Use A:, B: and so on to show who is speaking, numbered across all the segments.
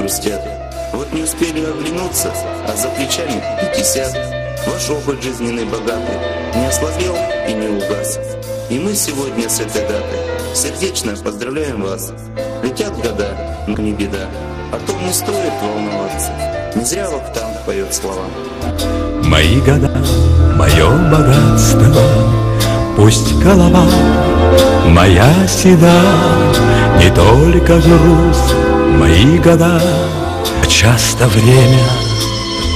A: грустят. Вот не успели оглянуться, а за плечами 50. Ваш опыт жизненный богатый не ослабел и не угас. И мы сегодня с этой датой сердечно поздравляем вас. Летят года, но не беда, о том не стоит волноваться. Не зря Вахтанг поет слова.
B: Мои года, мое богатство, пусть голова моя седа, не только грусть, мои года. Часто время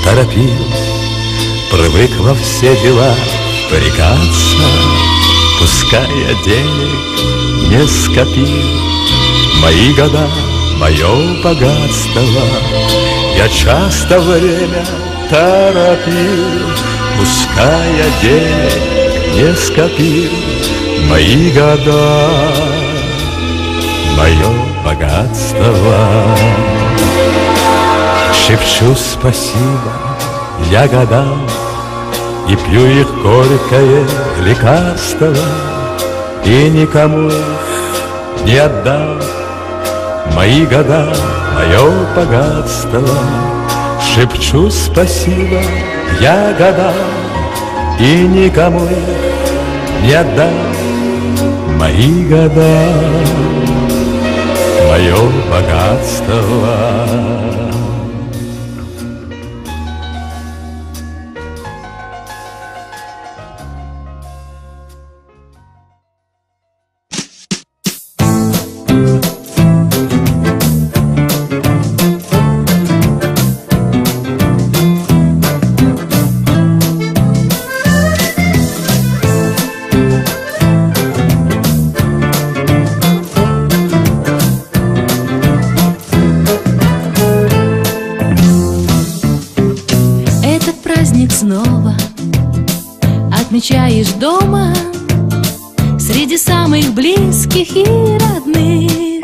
B: торопил, привык во все дела впрягаться, пускай я денег не скопил. Мои года, мое богатство, я часто время торопил, пускай я денег не скопил. Мои года, мое богатство. Шепчу спасибо я годам и пью их горькое лекарство, и никому их не отдам. Мои года, мое богатство. Шепчу спасибо я годам и никому их не отдам. Мои года, мое богатство.
C: Снова отмечаешь дома среди самых близких и родных.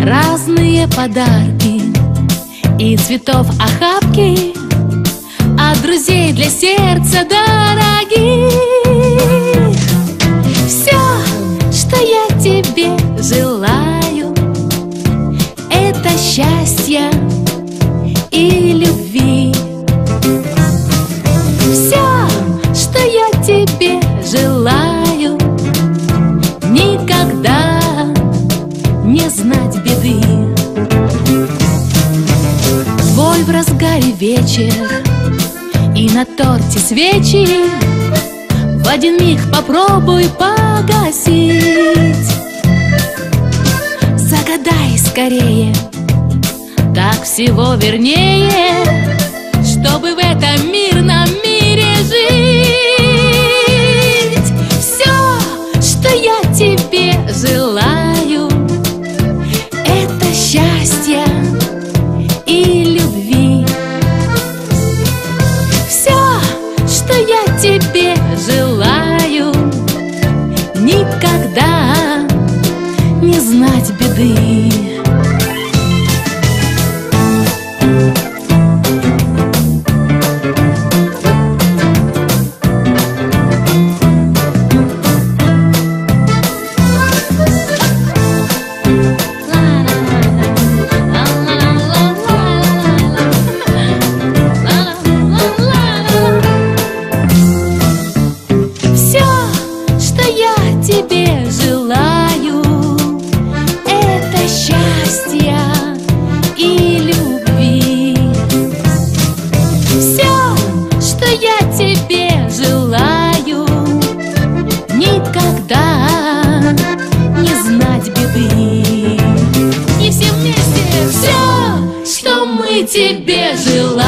C: Разные подарки и цветов охапки от друзей для сердца дорогих. Все, что я тебе желаю, это счастья и любви. Тебе желаю никогда не знать беды. Твой в разгаре вечер и на торте свечи в один миг попробуй погасить. Загадай скорее, так всего вернее, чтобы в этом мирном мире жить. Тебе желаю это счастья и любви. Все, что я тебе желаю, никогда не знать беды.
D: Тебе желаю.